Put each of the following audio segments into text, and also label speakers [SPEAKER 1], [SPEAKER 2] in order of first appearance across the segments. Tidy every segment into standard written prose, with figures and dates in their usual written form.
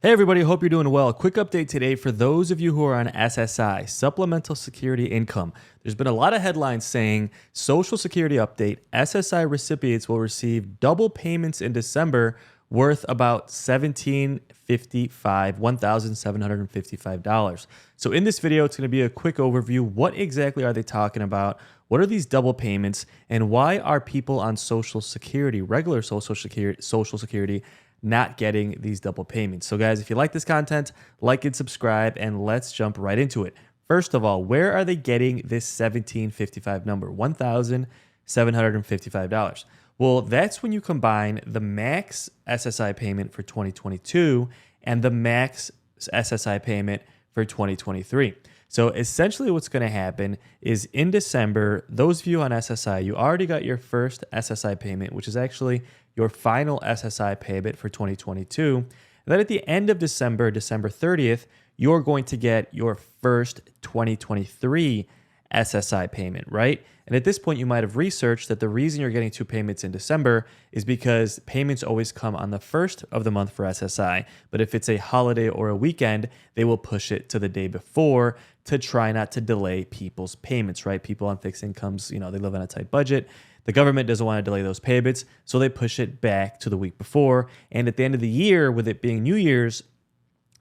[SPEAKER 1] Hey everybody, hope you're doing well. Quick update today for those of you who are on SSI, Supplemental Security Income. There's been a lot of headlines saying Social Security update, SSI recipients will receive double payments in December worth about $1,755. So in this video, it's going to be a quick overview. What exactly are they talking about? What are these double payments and why are people on Social Security, regular Social Security, not getting these double payments? So guys, if you like this content, like and subscribe, and let's jump right into it. First of all, where are they getting this 1755 number, $1,755? Well, that's when you combine the max SSI payment for 2022 and the max SSI payment for 2023. So essentially what's going to happen is in December, those of you on SSI, you already got your first SSI payment, which is actually your final SSI payment for 2022. And then at the end of December, December 30th, you're going to get your first 2023 SSI payment, right? And at this point, you might have researched that the reason you're getting two payments in December is because payments always come on the first of the month for SSI. But if it's a holiday or a weekend, they will push it to the day before to try not to delay people's payments, right? People on fixed incomes, they live on a tight budget. The government doesn't want to delay those payments, so they push it back to the week before. And at the end of the year, with it being New Year's,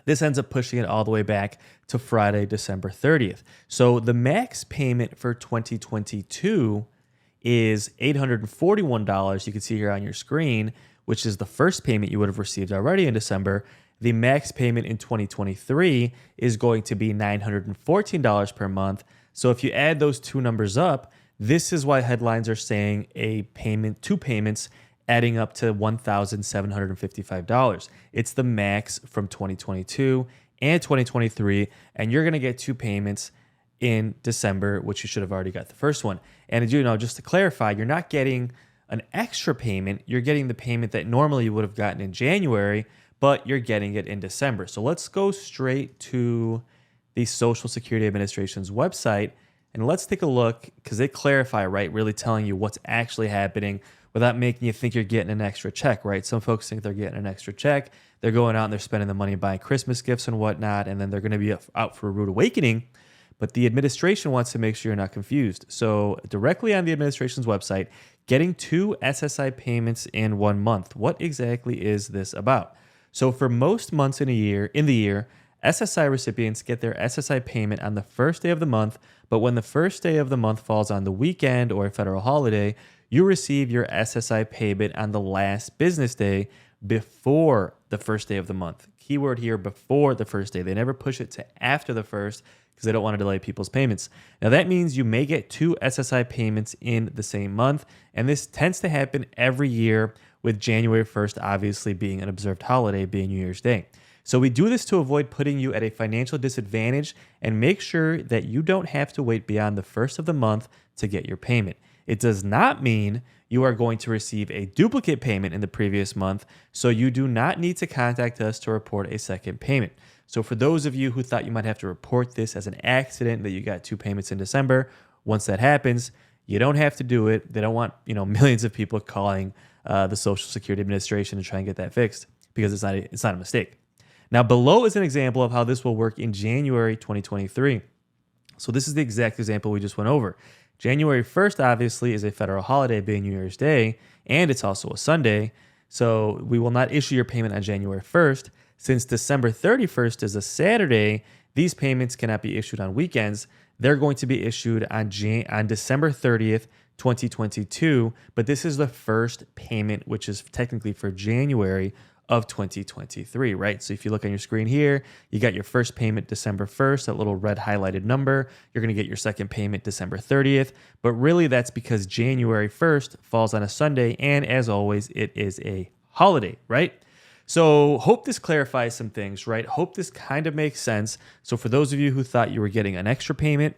[SPEAKER 1] this ends up pushing it all the way back to Friday, December 30th. So the max payment for 2022 is $841. You can see here on your screen, which is the first payment you would have received already in December. The max payment in 2023 is going to be $914 per month. So if you add those two numbers up, this is why headlines are saying two payments adding up to $1,755. It's the max from 2022 and 2023, and you're going to get two payments in December, which you should have already got the first one. And just to clarify, you're not getting an extra payment. You're getting the payment that normally you would have gotten in January, but you're getting it in December. So let's go straight to the Social Security Administration's website, and let's take a look, because they clarify, right, really telling you what's actually happening without making you think you're getting an extra check, right? Some folks think they're getting an extra check. They're going out and they're spending the money buying Christmas gifts and whatnot, and then they're going to be out for a rude awakening. But the administration wants to make sure you're not confused. So directly on the administration's website, getting two SSI payments in 1 month. What exactly is this about? So for most months in the year, SSI recipients get their SSI payment on the first day of the month, but when the first day of the month falls on the weekend or a federal holiday, you receive your SSI payment on the last business day before the first day of the month. Keyword here, before the first day. They never push it to after the first because they don't want to delay people's payments. Now that means you may get two SSI payments in the same month, and this tends to happen every year, with January 1st obviously being an observed holiday, being New Year's Day. So we do this to avoid putting you at a financial disadvantage and make sure that you don't have to wait beyond the first of the month to get your payment. It does not mean you are going to receive a duplicate payment in the previous month, so you do not need to contact us to report a second payment. So for those of you who thought you might have to report this as an accident, that you got two payments in December, once that happens, you don't have to do it. They don't want millions of people calling the Social Security Administration to try and get that fixed, because it's not a mistake. Now below is an example of how this will work in January 2023. So this is the exact example we just went over. January 1st, obviously, is a federal holiday, being New Year's Day, and it's also a Sunday. So we will not issue your payment on January 1st. Since December 31st is a Saturday, these payments cannot be issued on weekends. They're going to be issued on December 30th, 2022, but this is the first payment, which is technically for January of 2023, right? So if you look on your screen here, you got your first payment December 1st, that little red highlighted number. You're going to get your second payment December 30th, but really that's because January 1st falls on a Sunday, and as always, it is a holiday, right? So hope this clarifies some things, right? Hope this kind of makes sense. So for those of you who thought you were getting an extra payment,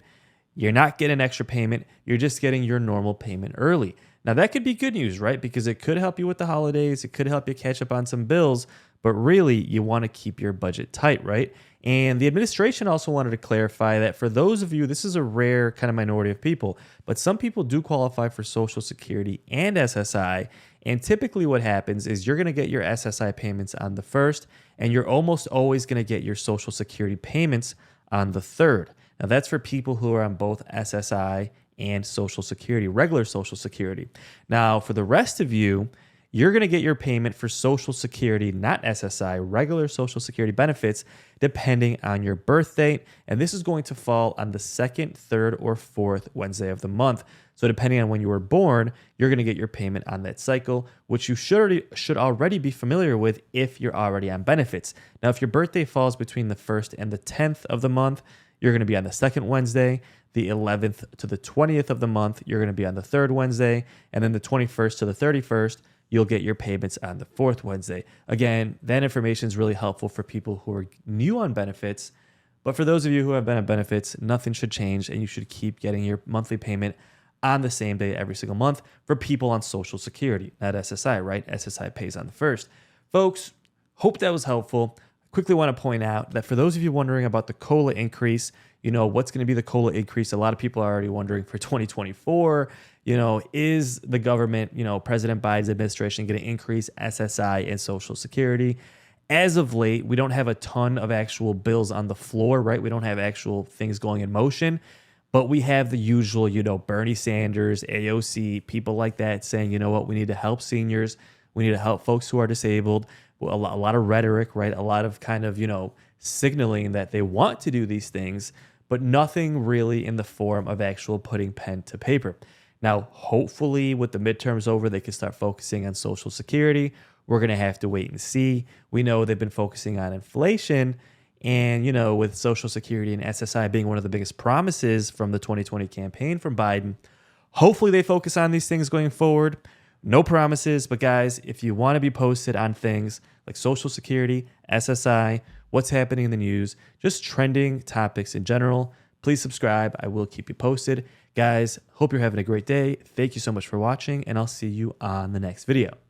[SPEAKER 1] you're not getting an extra payment. You're just getting your normal payment early. Now, that could be good news, right? Because it could help you with the holidays. It could help you catch up on some bills. But really, you want to keep your budget tight, right? And the administration also wanted to clarify that for those of you, this is a rare kind of minority of people, but some people do qualify for Social Security and SSI. And typically what happens is you're going to get your SSI payments on the 1st, and you're almost always going to get your Social Security payments on the 3rd. Now that's for people who are on both SSI and Social Security, regular Social Security. Now for the rest of you, you're going to get your payment for Social Security, not SSI, regular Social Security benefits, depending on your birth date. And this is going to fall on the 2nd, 3rd, or 4th Wednesday of the month. So depending on when you were born, you're going to get your payment on that cycle, which you should already be familiar with if you're already on benefits. Now, if your birthday falls between the 1st and the 10th of the month, you're going to be on the 2nd Wednesday. The 11th to the 20th of the month, you're going to be on the 3rd Wednesday. And then the 21st to the 31st, you'll get your payments on the 4th Wednesday. Again, that information is really helpful for people who are new on benefits. But for those of you who have been on benefits, nothing should change, and you should keep getting your monthly payment on the same day every single month for people on Social Security, not SSI, right? SSI pays on the 1st. Folks, hope that was helpful. Quickly want to point out that for those of you wondering about the COLA increase, what's going to be the COLA increase? A lot of people are already wondering for 2024, is the government, President Biden's administration going to increase SSI and Social Security? As of late, we don't have a ton of actual bills on the floor, right? We don't have actual things going in motion, but we have the usual, Bernie Sanders, AOC, people like that saying, we need to help seniors. We need to help folks who are disabled. A lot of rhetoric, right? A lot of kind of, signaling that they want to do these things, but nothing really in the form of actual putting pen to paper. Now, hopefully with the midterms over, they can start focusing on Social Security. We're going to have to wait and see. We know they've been focusing on inflation, and, with Social Security and SSI being one of the biggest promises from the 2020 campaign from Biden, hopefully they focus on these things going forward. No promises, but guys, if you want to be posted on things like Social Security, SSI, what's happening in the news, just trending topics in general, please subscribe. I will keep you posted. Guys, hope you're having a great day. Thank you so much for watching, and I'll see you on the next video.